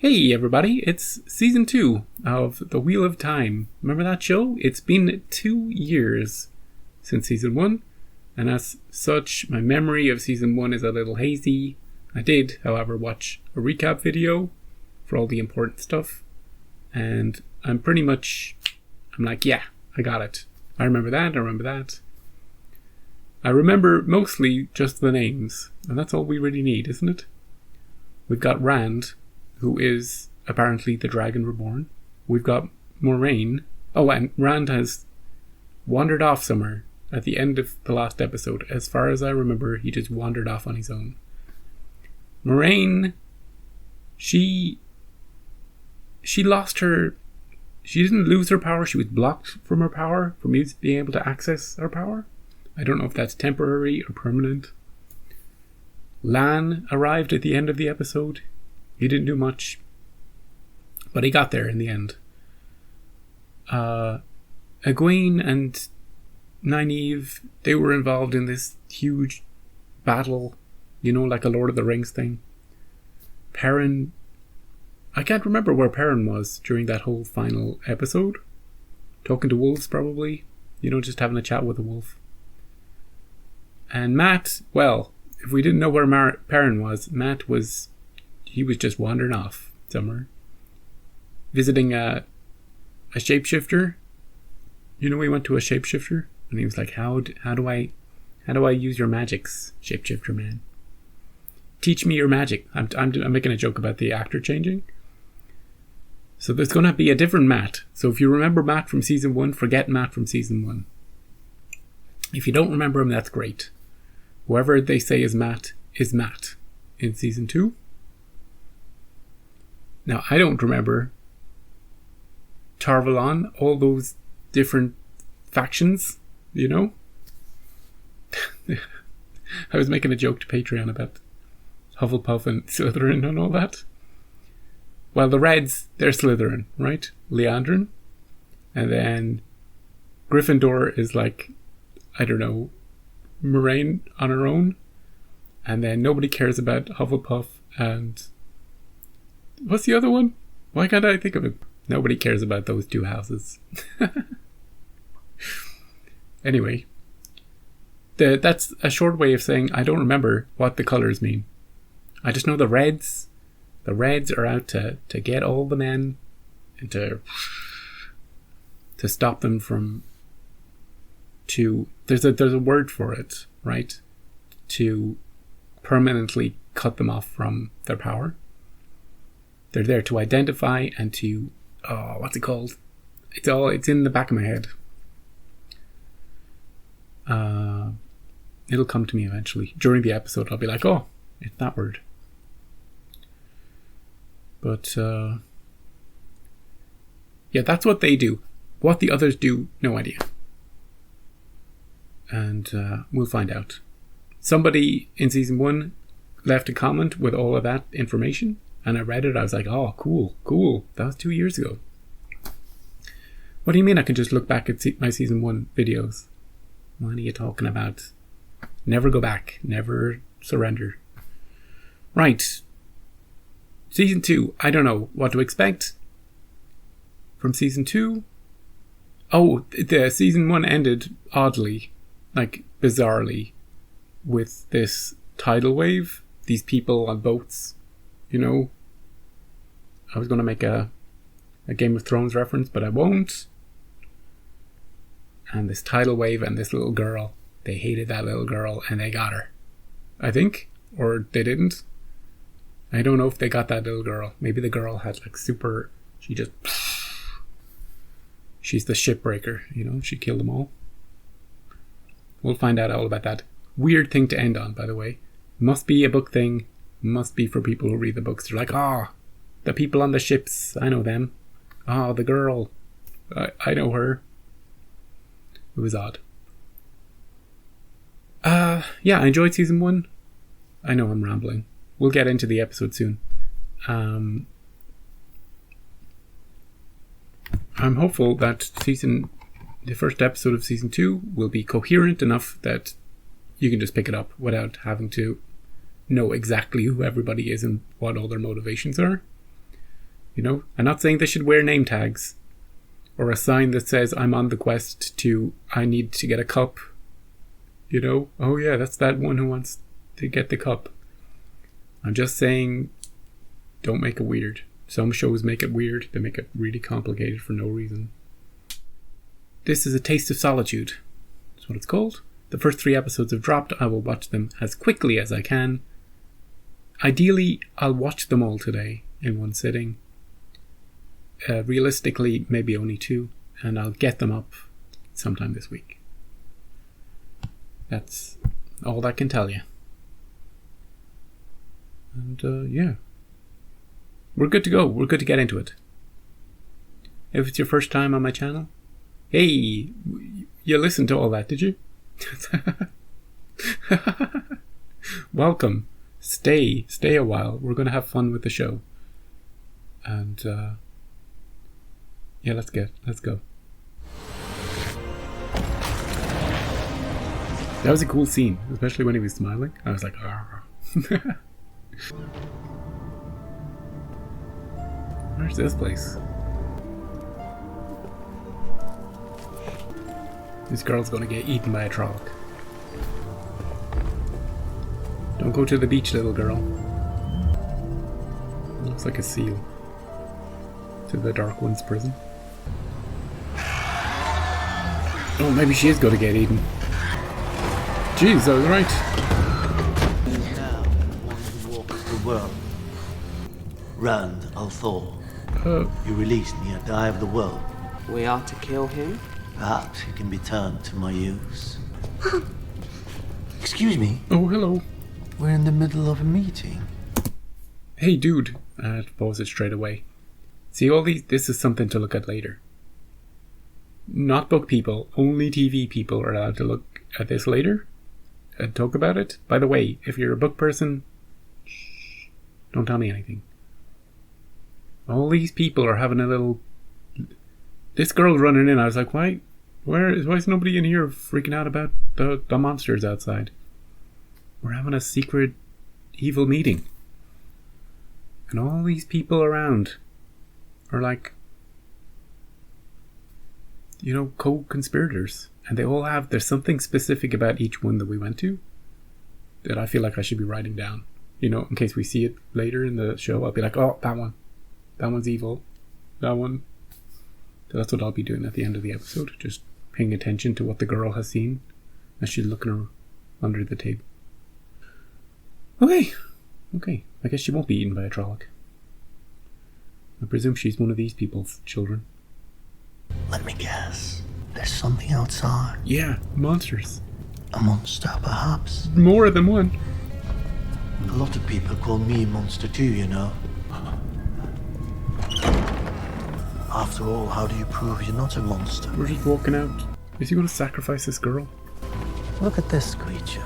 Hey everybody, it's season 2 of The Wheel of Time. Remember that show? It's been 2 years since season 1, and as such, my memory of season 1 is a little hazy. I did, however, watch a recap video for all the important stuff, and I'm like, yeah, I got it. I remember that. I remember mostly just the names, and that's all we really need, isn't it? We've got Rand, who is apparently the Dragon Reborn. We've got Moraine. Oh, and Rand has wandered off somewhere at the end of the last episode. As far as I remember, he just wandered off on his own. Moraine, she lost her... She didn't lose her power. She was blocked from her power, from being able to access her power. I don't know if that's temporary or permanent. Lan arrived at the end of the episode. He didn't do much, but he got there in the end. Egwene and Nynaeve, they were involved in this huge battle, like a Lord of the Rings thing. Perrin, I can't remember where Perrin was during that whole final episode. Talking to wolves, probably. Just having a chat with a wolf. And Matt, well, if we didn't know where Perrin was, he was just wandering off somewhere, visiting a shapeshifter. He went to a shapeshifter, and he was like, "How do I use your magics, shapeshifter man? Teach me your magic." I'm making a joke about the actor changing. So there's going to be a different Matt. So if you remember Matt from season 1, forget Matt from season 1. If you don't remember him, that's great. Whoever they say is Matt in season 2. Now, I don't remember Tarvalon, all those different factions, I was making a joke to Patreon about Hufflepuff and Slytherin and all that. Well, the Reds, they're Slytherin, right? Leandrin. And then Gryffindor is like, I don't know, Moraine on her own. And then nobody cares about Hufflepuff and... What's the other one? Why can't I think of it? Nobody cares about those two houses. Anyway, that's a short way of saying I don't remember what the colours mean. I just know the Reds. The Reds are out to get all the men and to stop them from... There's a word for it, right? To permanently cut them off from their power. They're there to identify and to... what's it called? It's in the back of my head. It'll come to me eventually. During the episode, I'll be like, oh, it's that word. But, yeah, that's what they do. What the others do, no idea. And we'll find out. Somebody in season 1 left a comment with all of that information. And I read it, I was like, oh, cool. That was 2 years ago. What do you mean I can just look back at my season 1 videos? What are you talking about? Never go back. Never surrender. Right. Season 2. I don't know what to expect from season 2. Oh, the season 1 ended oddly, like bizarrely, with this tidal wave. These people on boats. I was going to make a Game of Thrones reference, but I won't. And this tidal wave and this little girl. They hated that little girl and they got her. I think. Or they didn't. I don't know if they got that little girl. Maybe the girl had she's the shipbreaker, she killed them all. We'll find out all about that. Weird thing to end on, by the way. Must be a book thing. Must be for people who read the books. They're like, the people on the ships, I know them. The girl, I know her. It was odd. Yeah, I enjoyed season 1. I know I'm rambling. We'll get into the episode soon. I'm hopeful that the first episode of season 2 will be coherent enough that you can just pick it up without having to know exactly who everybody is and what all their motivations are. You know, I'm not saying they should wear name tags or a sign that says I'm on the quest to, I need to get a cup. You know, oh yeah, that's that one who wants to get the cup. I'm just saying, don't make it weird. Some shows make it weird. They make it really complicated for no reason. This is A Taste of Solitude. That's what it's called. The first 3 episodes have dropped. I will watch them as quickly as I can. Ideally, I'll watch them all today in one sitting. Realistically, maybe only 2. And I'll get them up sometime this week. That's all I can tell you. And yeah. We're good to go. We're good to get into it. If it's your first time on my channel, hey, you listened to all that, did you? Welcome. Stay a while. We're going to have fun with the show. And yeah, let's go. That was a cool scene, especially when he was smiling. I was like, where's this place? This girl's gonna get eaten by a Trolloc. Don't go to the beach, little girl. Looks like a seal. To the Dark One's prison. Oh, maybe she is gonna get eaten. Jeez, I was right. Now, one who walks the world. Rand Althor. You released me at the Eye of the World. We are to kill him? Perhaps he can be turned to my use. Excuse me. Oh, hello. We're in the middle of a meeting. Hey, dude. I had to pause it straight away. See, all these. This is something to look at later. Not book people, only TV people are allowed to look at this later and talk about it. By the way, if you're a book person, shh, don't tell me anything. All these people are having a little... This girl's running in. I was like, why is nobody in here freaking out about the monsters outside? We're having a secret evil meeting. And all these people around are like, you know, co-conspirators. And they all have, there's something specific about each one that we went to that I feel like I should be writing down. You know, in case we see it later in the show, I'll be like, oh, that one. That one's evil. That one. So that's what I'll be doing at the end of the episode. Just paying attention to what the girl has seen as she's looking under the table. Okay. I guess she won't be eaten by a Trolloc. I presume she's one of these people's children. Let me guess. There's something outside. Yeah, monsters. A monster, perhaps. More than one. A lot of people call me Monster too, you know. After all, how do you prove you're not a monster? We're just walking out. Is he going to sacrifice this girl? Look at this creature.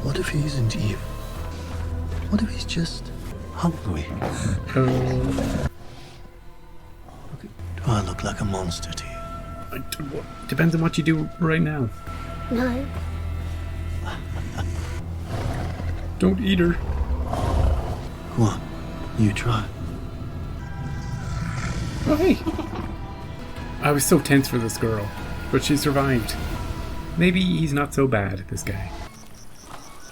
What if he isn't evil? What if he's just hungry? Do I look like a monster to you? Depends on what you do right now. No. Don't eat her. Go on, you try. Oh, hey. I was so tense for this girl, but she survived. Maybe he's not so bad, this guy.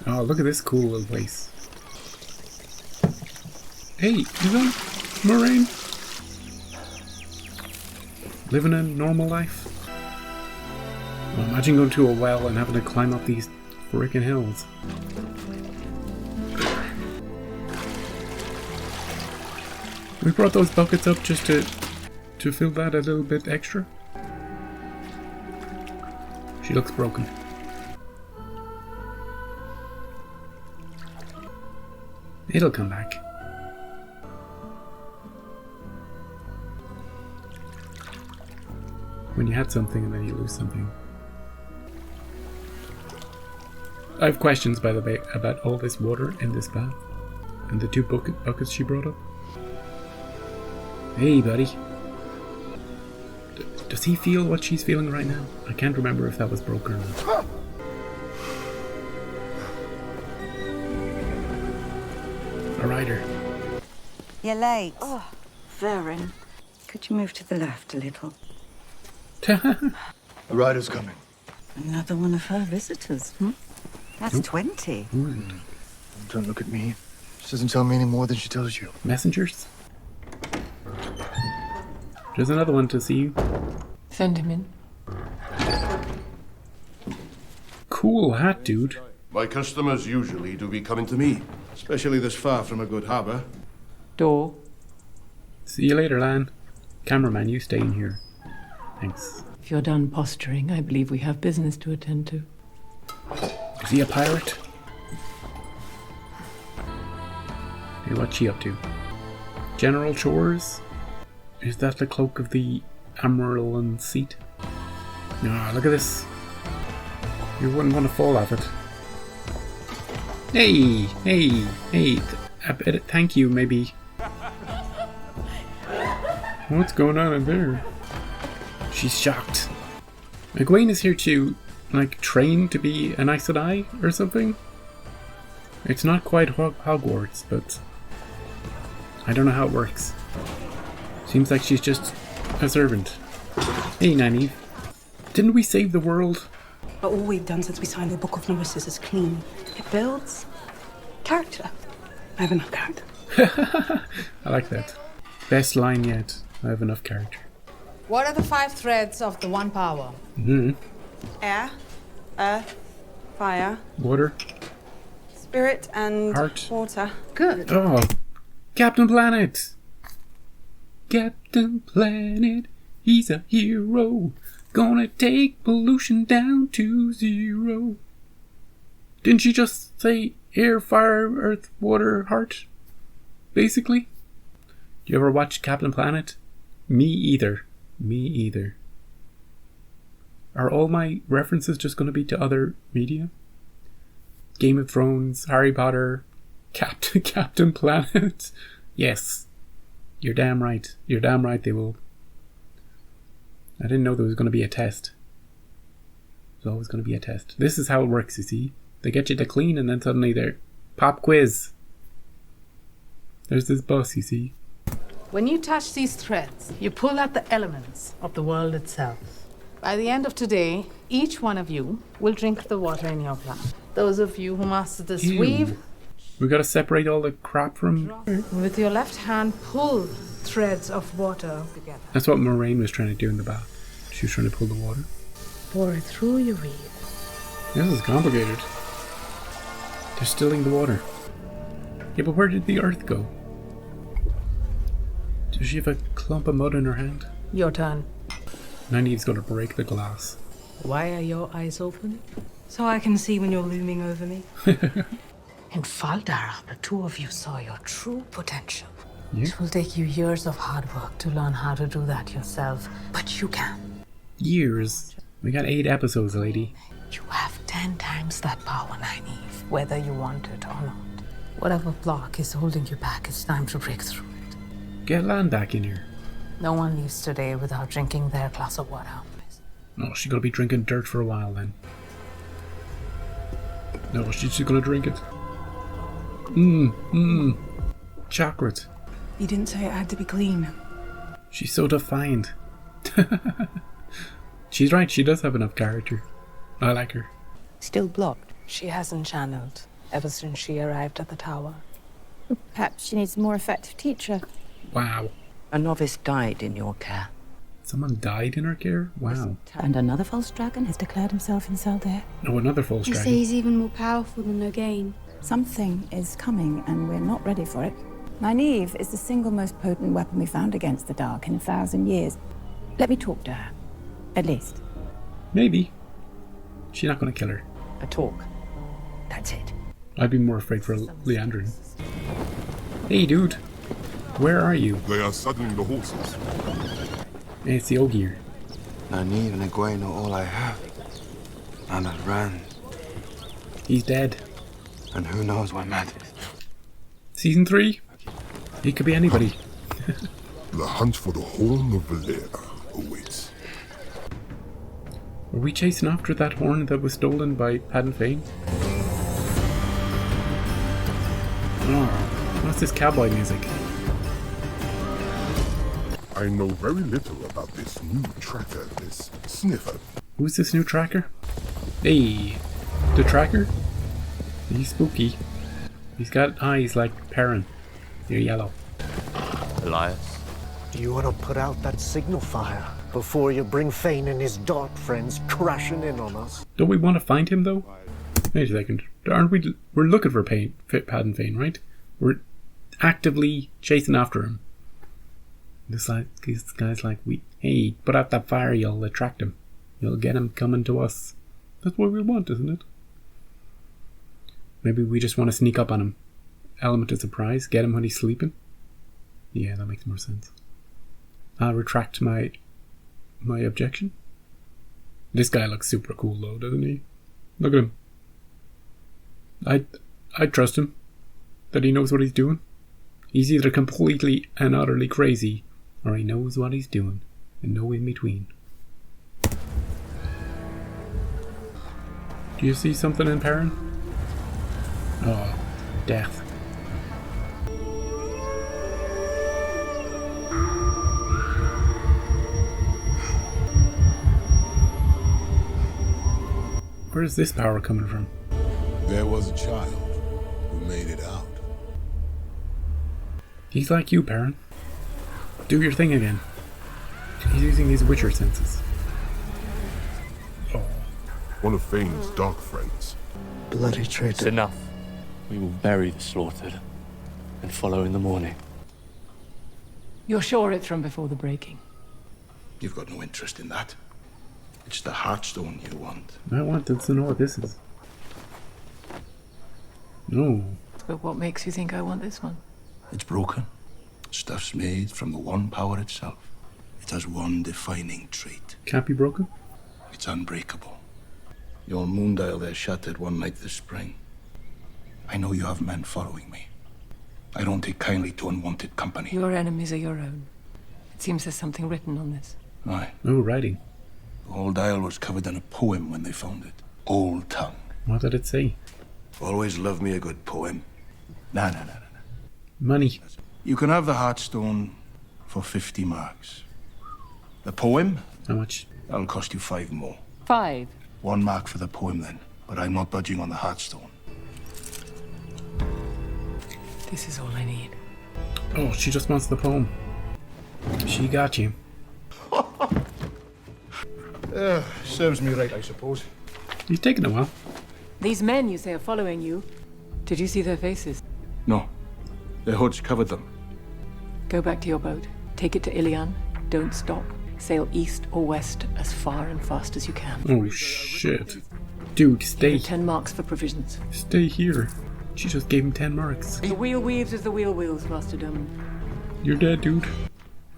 Oh, look at this cool little place. Hey, is that Moraine? Living a normal life? Well, imagine going to a well and having to climb up these frickin' hills. We brought those buckets up just to fill that a little bit extra. She looks broken. It'll come back. When you had something and then you lose something. I have questions, by the way, about all this water in this bath. And the 2 buckets she brought up. Hey, buddy. Does he feel what she's feeling right now? I can't remember if that was broken or not. A rider. You're late. Oh. Verin, could you move to the left a little? The rider's coming. Another one of her visitors, That's 20. Don't look at me. She doesn't tell me any more than she tells you. Messengers? There's another one to see you. Send him in. Cool hat, dude. My customers usually do be coming to me, especially this far from a good harbour. Door. See you later, Lan. Cameraman, you stay in here. Thanks. If you're done posturing, I believe we have business to attend to. Is he a pirate? Hey, what's she up to? General chores? Is that the cloak of the Amarillan seat? Ah, look at this. You wouldn't want to fall off it. Hey! Thank you, maybe. What's going on in there? She's shocked. Egwene is here to, like, train to be an Aes Sedai or something? It's not quite Hogwarts, but I don't know how it works. Seems like she's just a servant. Hey, Nynaeve. Didn't we save the world? But all we've done since we signed the Book of Novices is clean. It builds character. I have enough character. I like that. Best line yet. I have enough character. What are the 5 threads of the one power? Air, earth, fire, Water. spirit, and Heart. water. Good. Oh, Captain Planet! Captain Planet, he's a hero. Gonna take pollution down to 0. Didn't she just say air, fire, earth, water, heart? Basically? Do you ever watch Captain Planet? Me either. Are all my references just going to be to other media? Game of Thrones, Harry Potter, Captain Planet? Yes. You're damn right. They will. I didn't know there was going to be a test. There's always going to be a test. This is how it works, you see. They get you to clean and then suddenly they're pop quiz. There's this bus, you see. When you touch these threads, you pull out the elements of the world itself. By the end of today, each one of you will drink the water in your plant. Those of you who master this Ew. weave, We gotta separate all the crap from... with your left hand, pull threads of water together. That's what Moraine was trying to do in the bath. She was trying to pull the water. Pour it through your weave. This is complicated. Distilling the water. Yeah, but where did the earth go? Does she have a clump of mud in her hand? Your turn. Nynaeve's gonna break the glass. Why are your eyes open? So I can see when you're looming over me. In Faldara, the 2 of you saw your true potential. Yeah. It will take you years of hard work to learn how to do that yourself, but you can. Years. We got 8 episodes, lady. You have 10 times that power, Nynaeve, whether you want it or not. Whatever block is holding you back, it's time to break through it. Get Lan back in here. No one leaves today without drinking their glass of water. No, she's gonna be drinking dirt for a while then. No, she's just gonna drink it. Chocolate. You didn't say it had to be clean. She's so defiant. She's right, she does have enough character. I like her. Still blocked. She hasn't channeled ever since she arrived at the tower. Perhaps she needs a more effective teacher. Wow. A novice died in your care. Someone died in her care? Wow. And another false dragon has declared himself in Saldair. Oh, another false You dragon. say he's even more powerful than Logain. Something is coming, and we're not ready for it. Nynaeve is the single most potent weapon we found against the Dark in 1,000 years. Let me talk to her. At least. Maybe. She's not gonna kill her. A talk. That's it. I'd be more afraid for Leandrin. Hey, dude. Where are you? They are saddling the horses. Hey, it's the Ogier. Nynaeve and Egwene are all I have. And at Rand. He's dead. And who knows where Matt is. Season 3? He could be anybody. The hunt for the Horn of Valera awaits. Were we chasing after that horn that was stolen by Padden Fane? Oh, what's this cowboy music? I know very little about this new tracker, this sniffer. Who's this new tracker? Hey, the tracker? He's spooky. He's got eyes like Perrin. They're yellow. Elias? You want to put out that signal fire before you bring Fane and his dark friends crashing in on us. Don't we want to find him, though? Wait a second. Aren't we? We're looking for Pad and Fane, right? We're actively chasing after him. This guy's like, hey, put out that fire, you'll attract him. You'll get him coming to us. That's what we want, isn't it? Maybe we just want to sneak up on him. Element of surprise. Get him when he's sleeping. Yeah, that makes more sense. I'll retract my objection. This guy looks super cool though, doesn't he? Look at him. I trust him. That he knows what he's doing. He's either completely and utterly crazy, or he knows what he's doing, and no in between. Do you see something in Perrin? Oh, death. Where is this power coming from? There was a child who made it out. He's like you, Perrin. Do your thing again. He's using his Witcher senses. Oh. One of Fane's dark friends. Bloody traitor. It's enough. We will bury the slaughtered and follow in the morning. You're sure it's from before the breaking? You've got no interest in that. It's the Heartstone you want. I want to know what this is. No. But what makes you think I want this one? It's broken. Stuff's made from the one power itself. It has one defining trait. Can't be broken? It's unbreakable. Your moon dial there shattered one night this spring. I know you have men following me. I don't take kindly to unwanted company. Your enemies are your own. It seems there's something written on this. Aye. Oh, writing. The whole dial was covered in a poem when they found it. Old tongue. What did it say? Always love me a good poem. Nah. Money. You can have the Heartstone for 50 marks. The poem? How much? That'll cost you 5 more. 5. 1 mark for the poem then, but I'm not budging on the Heartstone. This is all I need. Oh, she just wants the poem. She got you. Serves me right, I suppose. He's taking a while. These men you say are following you. Did you see their faces? No. Their hoods covered them. Go back to your boat. Take it to Ilian. Don't stop. Sail east or west as far and fast as you can. Oh, shit. Dude, stay. 10 marks for provisions. Stay here. She just gave him 10 marks. The wheel weaves as the wheel wheels, Master Doman. You're dead, dude.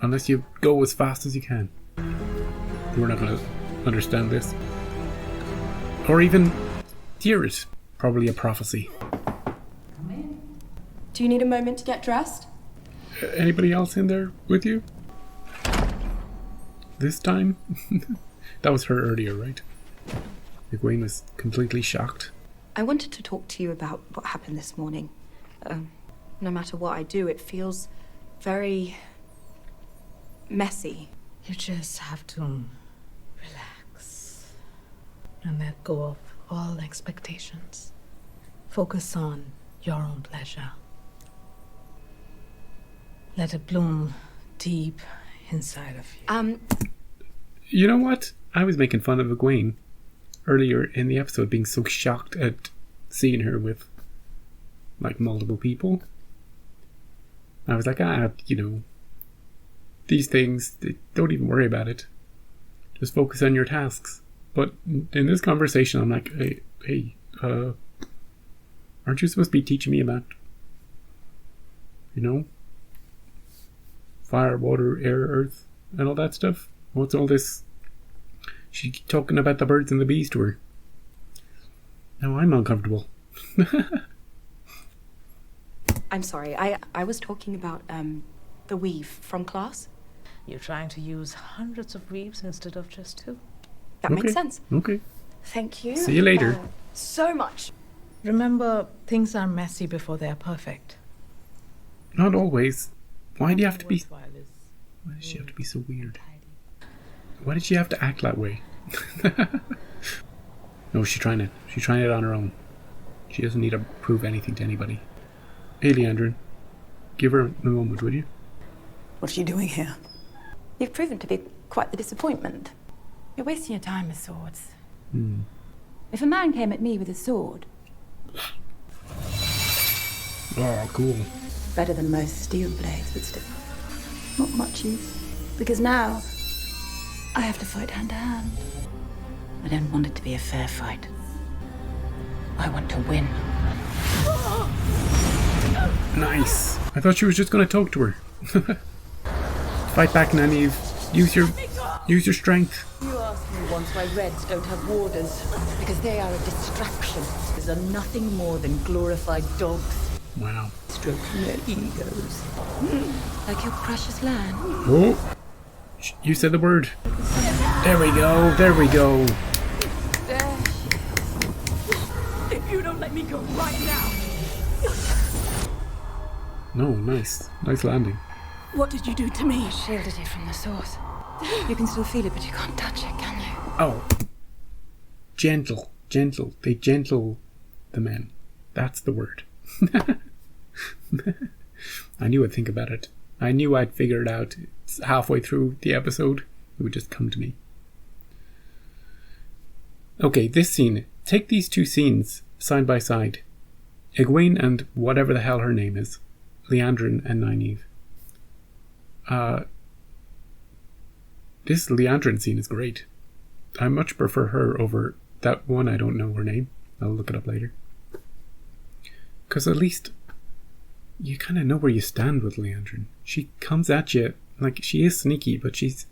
Unless you go as fast as you can. We're not gonna understand this. Or even hear it. Probably a prophecy. Do you need a moment to get dressed? Anybody else in there with you? This time? That was her earlier, right? Egwene was completely shocked. I wanted to talk to you about what happened this morning. No matter what I do, it feels very messy. You just have to relax and let go of all expectations. Focus on your own pleasure. Let it bloom deep inside of you. You know what? I was making fun of Egwene earlier in the episode, being so shocked at seeing her with like multiple people. I was like, these things, don't even worry about it. Just focus on your tasks. But in this conversation, I'm like, hey, aren't you supposed to be teaching me about, fire, water, air, earth, and all that stuff? What's all this? She's talking about the birds and the bees to her. Now I'm uncomfortable. I'm sorry, I was talking about the weave from class. You're trying to use hundreds of weaves instead of just 2. That makes sense. Okay. Thank you. See you later. So much. Remember, things are messy before they're perfect. Not always. Why do you have to be... Why does she have to be so weird? Why did she have to act that way? No, she's trying it. She's trying it on her own. She doesn't need to prove anything to anybody. Hey, Leandrin. Give her a moment, would you? What's she doing here? You've proven to be quite the disappointment. You're wasting your time with swords. If a man came at me with a sword... Oh, cool. Better than most steel blades, but still not much use. Because now, I have to fight hand to hand. I don't want it to be a fair fight. I want to win. Nice. I thought she was just going to talk to her. Fight back, Nynaeve. Use your strength. You asked me once why Reds don't have warders. Because they are a distraction. These are nothing more than glorified dogs. Wow. Stroking their egos. Like your precious land. Oh. You said the word. There we go. There we go. If you don't let me go right now. No, nice. Nice landing. What did you do to me? I shielded you from the source. You can still feel it, but you can't touch it, can you? Oh. Gentle. Gentle. They gentle the men. That's the word. I knew I'd think about it. I knew I'd figure it out. It's halfway through the episode. It would just come to me. Okay, this scene. Take these two scenes side by side. Egwene and whatever the hell her name is. Leandrin and Nynaeve. This Leandrin scene is great. I much prefer her over that one. I don't know her name. I'll look it up later. Because at least you kind of know where you stand with Leandrin. She comes at you like she is sneaky, but she's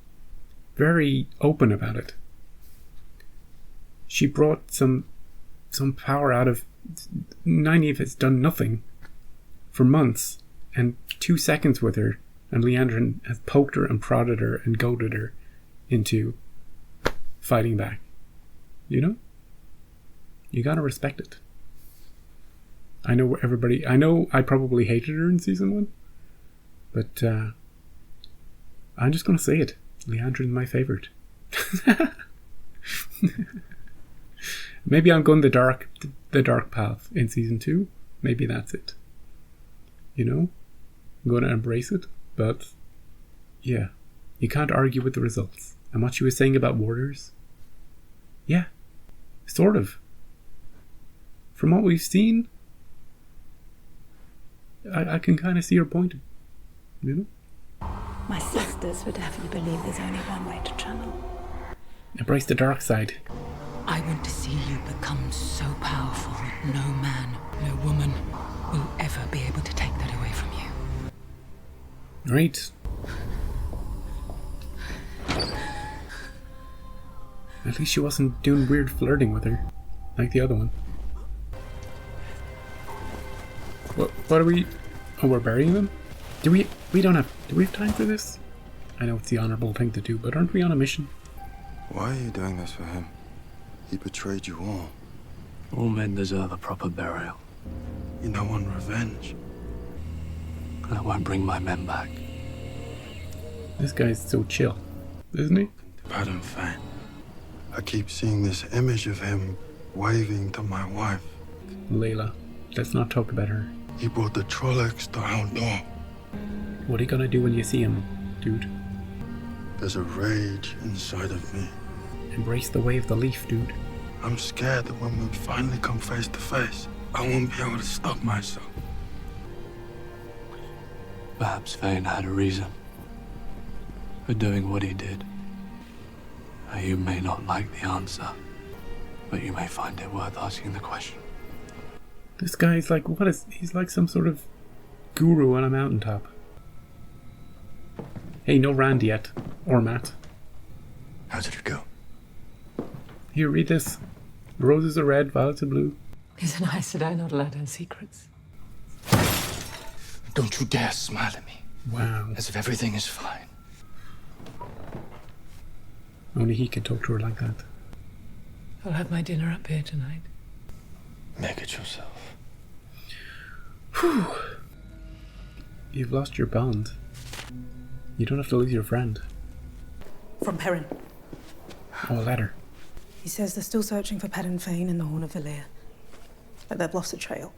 very open about it. She brought some power out of... Nynaeve has done nothing for months, and 2 seconds with her, and Leandrin has poked her and prodded her and goaded her into fighting back. You know? You gotta respect it. I know I probably hated her in season 1, but I'm just gonna say it. Leandrin's my favourite. Maybe I'm going the dark path in season 2. Maybe that's it. You know? I'm going to embrace it, but yeah, you can't argue with the results. And what she was saying about warders, yeah, sort of. From what we've seen, I can kind of see her point. You know? My sisters would definitely believe there's only one way to channel. Embrace the dark side. I want to see you become so powerful that no man, no woman will ever be able to take that away from you. Right. At least she wasn't doing weird flirting with her, like the other one. What are we... Oh, we're burying them? Do we have time for this? I know it's the honorable thing to do, but aren't we on a mission? Why are you doing this for him? He betrayed you all. All men deserve a proper burial. You don't want revenge. I won't bring my men back. This guy's so chill, isn't he? Pardon, Fane. I keep seeing this image of him waving to my wife. Layla, let's not talk about her. He brought the Trollocs to our door. What are you gonna do when you see him, dude? There's a rage inside of me. Embrace the way of the leaf, dude. I'm scared that when we finally come face to face, I won't be able to stop myself. Perhaps Fane had a reason for doing what he did. You may not like the answer, but you may find it worth asking the question. This guy's like, he's like some sort of guru on a mountaintop. Hey, no Rand yet. Or Matt. How did it go? Here, read this. Roses are red, violets are blue. Isn't I said I'm not allowed to have secrets? Don't you dare smile at me. Wow. As if everything is fine. Only he can talk to her like that. I'll have my dinner up here tonight. Make it yourself. Whew. You've lost your bond. You don't have to lose your friend. From Perrin. Oh, a letter. He says they're still searching for Perrin Fane in the Horn of Valir. But they've lost the trail.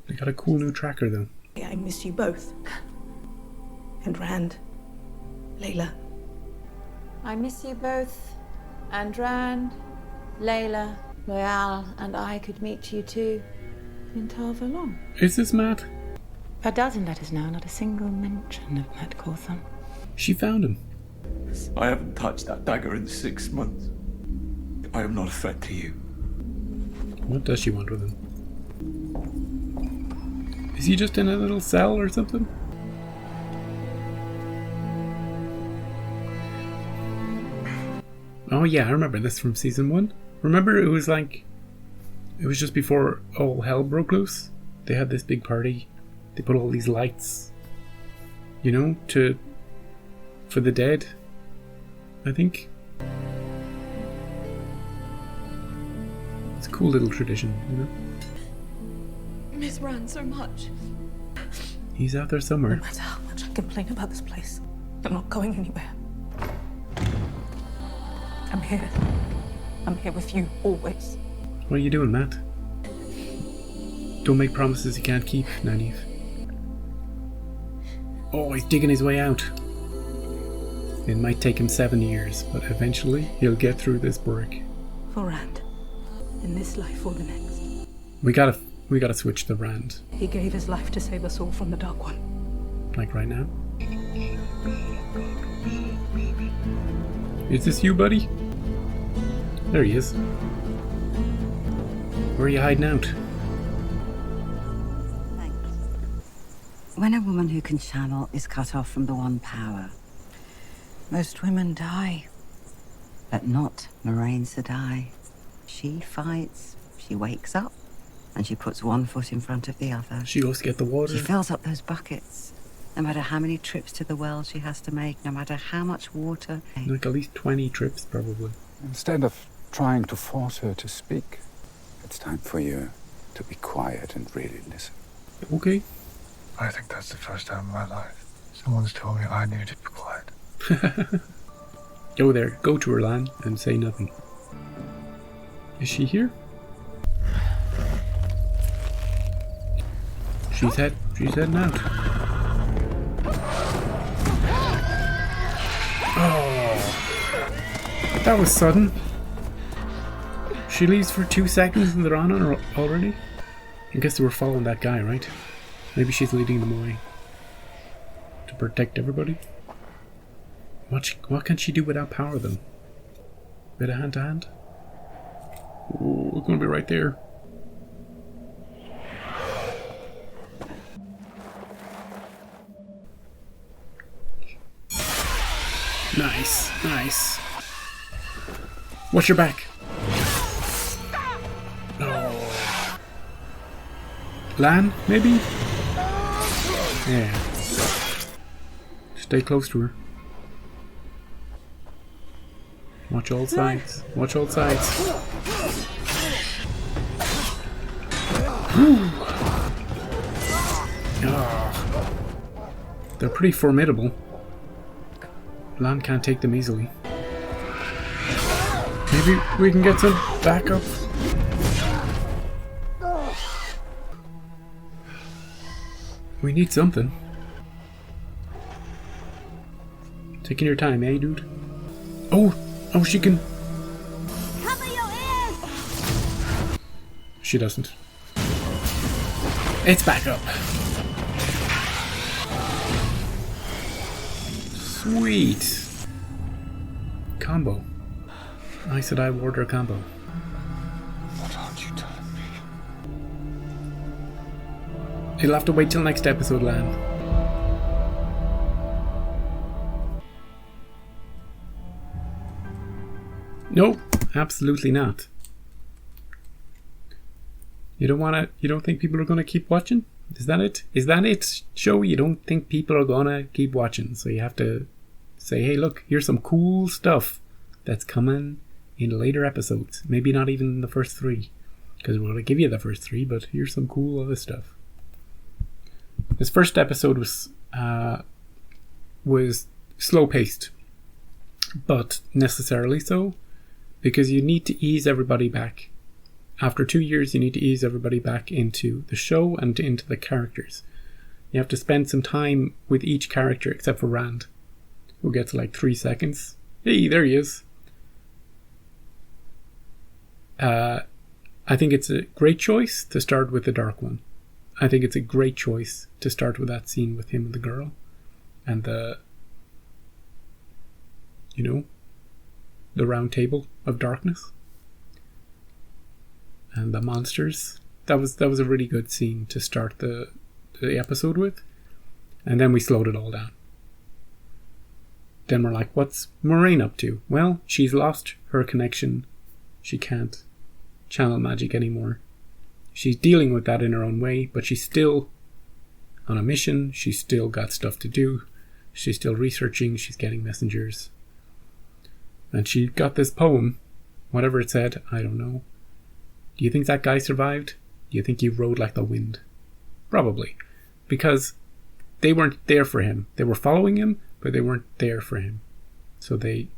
They got a cool new tracker, though. I miss you both. And Rand. Layla. I miss you both. And Rand, Layla, Loyal, and I could meet you too in Tar Valon. Is this Matt? A dozen letters now, not a single mention of Matt Cawthon. She found him. I haven't touched that dagger in 6 months. I am not a threat to you. What does she want with him? Is he just in a little cell or something? Oh yeah, I remember this from season 1. Remember it was just before all hell broke loose? They had this big party. They put all these lights, for the dead, I think. It's a cool little tradition, Miss Rand so much. He's out there somewhere. No matter how much I complain about this place, I'm not going anywhere. I'm here. I'm here with you, always. What are you doing, Matt? Don't make promises you can't keep, Nynaeve. Oh, he's digging his way out. It might take him 7 years, but eventually he'll get through this break. For Rand. In this life or the next. We gotta switch to Rand. He gave his life to save us all from the Dark One. Like right now. Is this you, buddy? There he is. Where are you hiding out? When a woman who can channel is cut off from the one power, most women die. But not Moraine Sedai. She fights, she wakes up, and she puts one foot in front of the other. She goes to get the water. She fills up those buckets. No matter how many trips to the well she has to make, no matter how much water. Like at least 20 trips, probably. Instead of trying to force her to speak, it's time for you to be quiet and really listen. Okay. I think that's the first time in my life someone's told me I need to be quiet. Go there, go to her, Lan, and say nothing. Is she here? She's heading out. Oh, that was sudden. She leaves for 2 seconds and they're on her already? I guess they were following that guy, right? Maybe she's leading them away. To protect everybody? What can she do without power, though? Bit of hand to hand? Oh, we're gonna be right there. Nice. Watch your back. Oh. Lan, maybe? Yeah. Stay close to her. Watch all sides. Watch all sides. Oh. They're pretty formidable. Lan can't take them easily. Maybe we can get some backup. We need something. Taking your time, eh, dude? Oh, she can. Cover your ears! She doesn't. It's back up. Sweet. Combo. I said I would order a combo. What aren't you telling me? You'll have to wait till next episode, Lan. Nope, absolutely not. You don't think people are gonna keep watching? Is that it? Is that it, show? You don't think people are gonna keep watching, so you have to say, hey, look, here's some cool stuff that's coming in later episodes. Maybe not even the first 3, because we're gonna give you the first 3, but here's some cool other stuff. This first episode was slow paced, but necessarily so, because you need to ease everybody back. After 2 years, you need to ease everybody back into the show and into the characters. You have to spend some time with each character, except for Rand, who gets like 3 seconds. Hey, there he is. I think it's a great choice to start with the Dark One. I think it's a great choice to start with that scene with him and the girl. And the round table of darkness. And the monsters. That was a really good scene to start the episode with. And then we slowed it all down. Then we're like, what's Moiraine up to? Well, she's lost her connection. She can't channel magic anymore. She's dealing with that in her own way, but she's still on a mission. She's still got stuff to do. She's still researching. She's getting messengers. And she got this poem. Whatever it said, I don't know. Do you think that guy survived? Do you think he rode like the wind? Probably. Because they weren't there for him. They were following him, but they weren't there for him. So they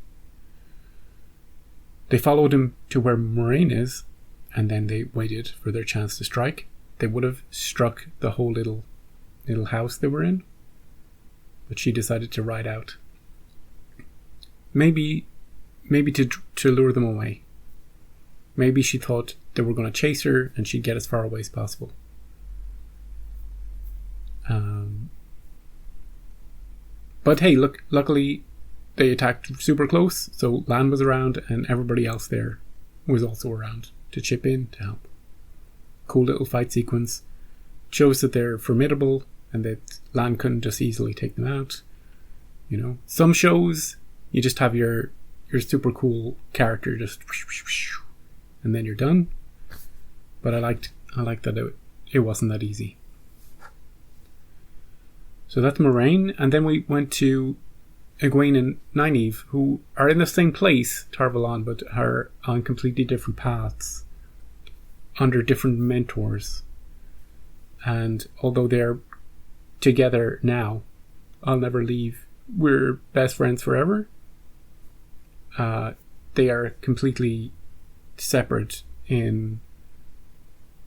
followed him to where Moiraine is, and then they waited for their chance to strike. They would have struck the whole little house they were in, but she decided to ride out. Maybe to lure them away. Maybe she thought they were going to chase her and she'd get as far away as possible. But hey, look, luckily they attacked super close, so Lan was around and everybody else there was also around to chip in to help. Cool little fight sequence. Shows that they're formidable and that Lan couldn't just easily take them out. Some shows you just have your super cool character just and then you're done. But I liked that it wasn't that easy. So that's Moiraine, and then we went to Egwene and Nynaeve, who are in the same place, Tar Valon, but are on completely different paths, under different mentors. And although they're together now, I'll never leave, we're best friends forever, they are completely separate in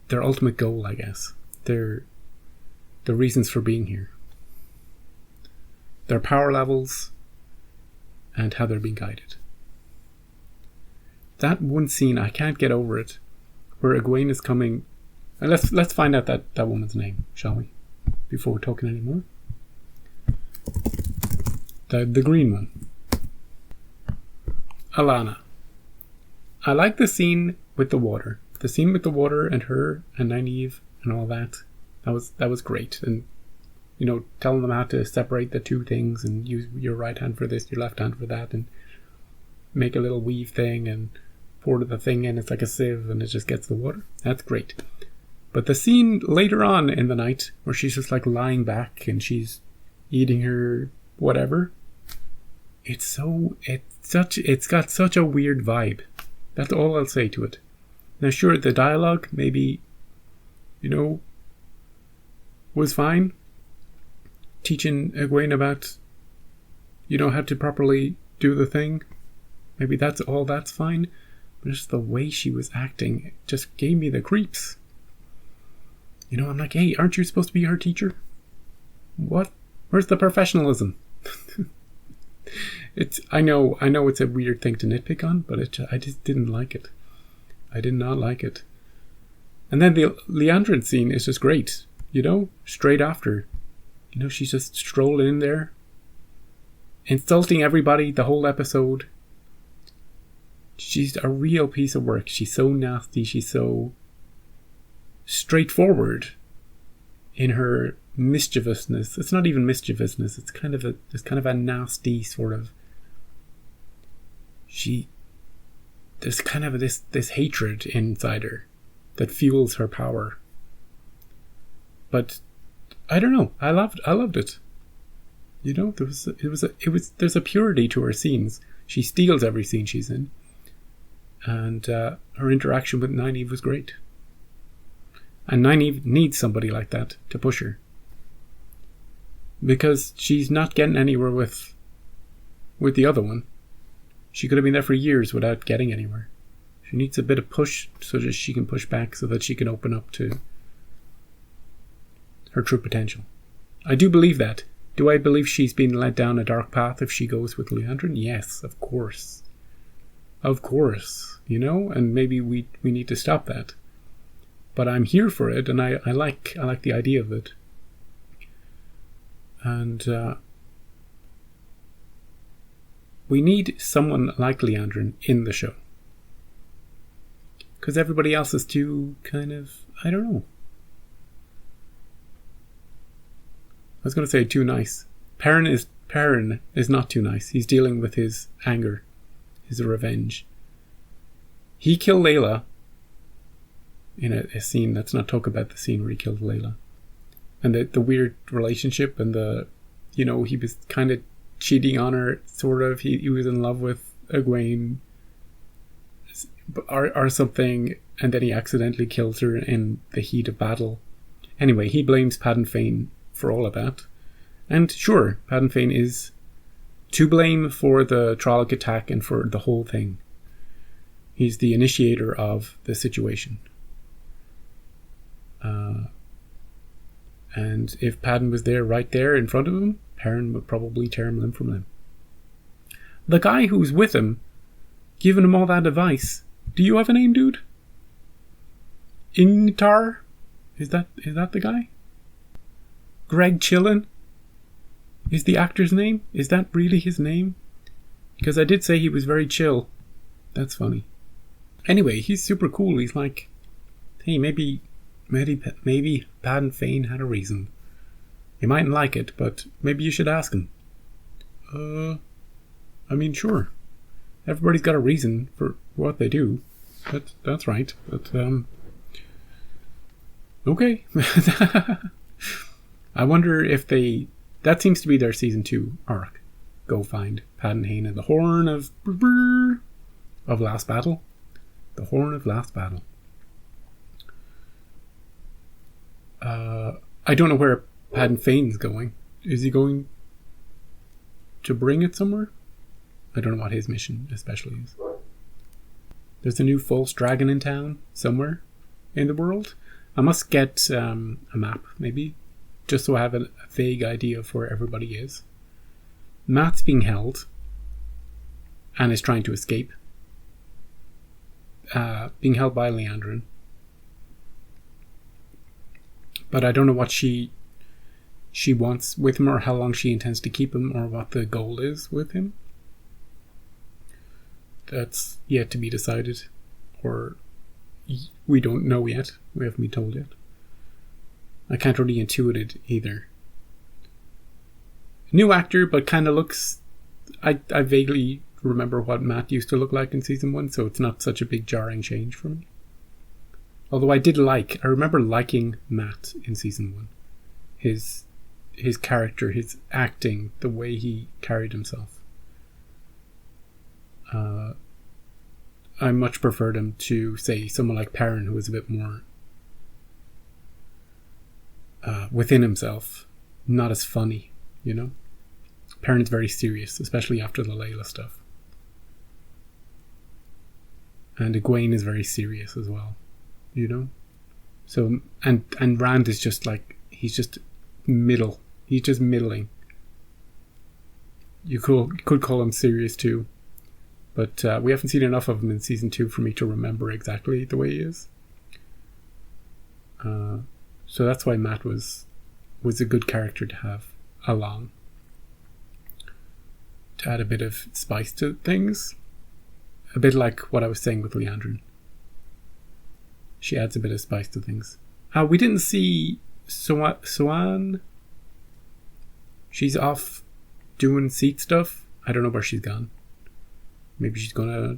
their ultimate goal, I guess. The reasons for being here. Their power levels and how they're being guided. That one scene, I can't get over it, where Egwene is coming. Let's find out that woman's name, shall we? Before we're talking anymore. The green one. Alana. I like the scene with the water. The scene with the water and her and Nynaeve and all that. That was great. And telling them how to separate the two things and use your right hand for this, your left hand for that, and make a little weave thing and pour the thing in. It's like a sieve and it just gets the water. That's great. But the scene later on in the night where she's just like lying back and she's eating her whatever, it's got such a weird vibe. That's all I'll say to it. Now sure, the dialogue maybe was fine. Teaching Egwene about how to properly do the thing, maybe that's fine, but just the way she was acting just gave me the creeps. I'm like, hey, aren't you supposed to be her teacher? What? Where's the professionalism? I know it's a weird thing to nitpick on, but I just didn't like it. I did not like it. And then the Leandrin scene is just great, straight after. She's just strolling in there, insulting everybody the whole episode. She's a real piece of work. She's so nasty. She's so straightforward in her mischievousness. It's not even mischievousness. It's kind of a nasty sort of. There's kind of this hatred inside her that fuels her power. But I don't know. I loved it. There's a purity to her scenes. She steals every scene she's in, and her interaction with Nynaeve was great. And Nynaeve needs somebody like that to push her, because she's not getting anywhere with with the other one. She could have been there for years without getting anywhere. She needs a bit of push so that she can push back so that she can open up to her true potential. I do believe that. Do I believe she's been led down a dark path if she goes with Leandrin? Yes, of course. Of course, you know, and maybe we need to stop that. But I'm here for it, and I like the idea of it. And we need someone like Leandrin in the show. Because everybody else is too kind of, I don't know. I was going to say too nice. Perrin is not too nice. He's dealing with his anger, his revenge. He killed Layla in a scene. Let's not talk about the scene where he killed Layla. And the weird relationship and he was kind of cheating on her, sort of. He was in love with Egwene or something, and then he accidentally kills her in the heat of battle. Anyway, he blames Padden Fane for all of that. And sure, Padden Fane is to blame for the Trolloc attack and for the whole thing. He's the initiator of the situation. And if Padden was there, right there in front of him, Perrin would probably tear him limb from limb. The guy who's with him, giving him all that advice. Do you have a name, dude? Ingtar? Is that the guy? Greg Chillin? Is the actor's name? Is that really his name? Because I did say he was very chill. That's funny. Anyway, he's super cool. He's like, hey, maybe Padden Fane had a reason. You mightn't like it, but maybe you should ask him. I mean, sure. Everybody's got a reason for what they do. That's right. But, okay. I wonder if that seems to be their season 2 arc. Go find Padden Fane and the Horn of Last Battle. The Horn of Last Battle. I don't know where Padden Fane's going. Is he going to bring it somewhere? I don't know what his mission especially is. There's a new false dragon in town somewhere in the world. I must get a map, maybe, just so I have a vague idea of where everybody is. Matt's being held and is trying to escape. Being held by Leandrin. But I don't know what she wants with him, or how long she intends to keep him, or what the goal is with him. That's yet to be decided, or we don't know yet. We haven't been told yet. I can't really intuit it either. New actor, but kind of looks... I vaguely remember what Matt used to look like in season 1, so it's not such a big jarring change for me. Although I remember liking Matt in season 1. His character, his acting, the way he carried himself. I much preferred him to, say, someone like Perrin, who was a bit more within himself, not as funny, you know? Perrin's very serious, especially after the Layla stuff. And Egwene is very serious as well, you know? So, and Rand is just like, he's just middle. He's just middling. You could call him serious too. But we haven't seen enough of him in season 2 for me to remember exactly the way he is. So that's why Matt was a good character to have along. To add a bit of spice to things. A bit like what I was saying with Leandrin. She adds a bit of spice to things. We didn't see Swan. She's off doing seat stuff. I don't know where she's gone. Maybe she's gonna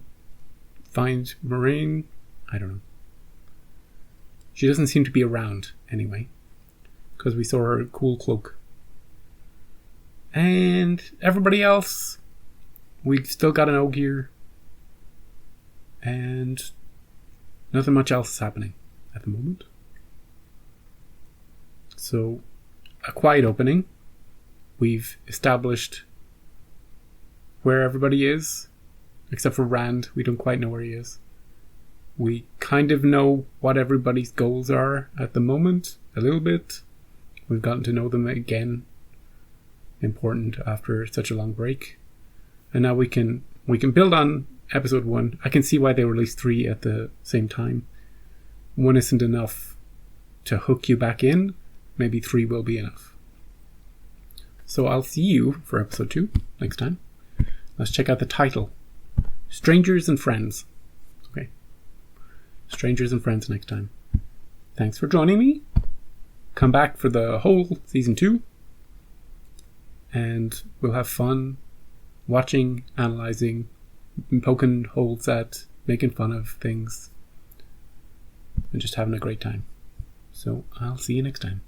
find Moraine. I don't know. She doesn't seem to be around anyway, because we saw her cool cloak. And everybody else, we've still got an Ogier, and nothing much else is happening at the moment. So, a quiet opening. We've established where everybody is, except for Rand. We don't quite know where he is. We kind of know what everybody's goals are at the moment, a little bit. We've gotten to know them again. Important after such a long break. And now we can build on episode 1. I can see why they released 3 at the same time. 1 isn't enough to hook you back in. Maybe 3 will be enough. So I'll see you for episode 2 next time. Let's check out the title. Strangers and Friends. Okay. Strangers and Friends next time. Thanks for joining me. Come back for the whole season 2. And we'll have fun watching, analysing, poking holes at, making fun of things, and just having a great time. So I'll see you next time.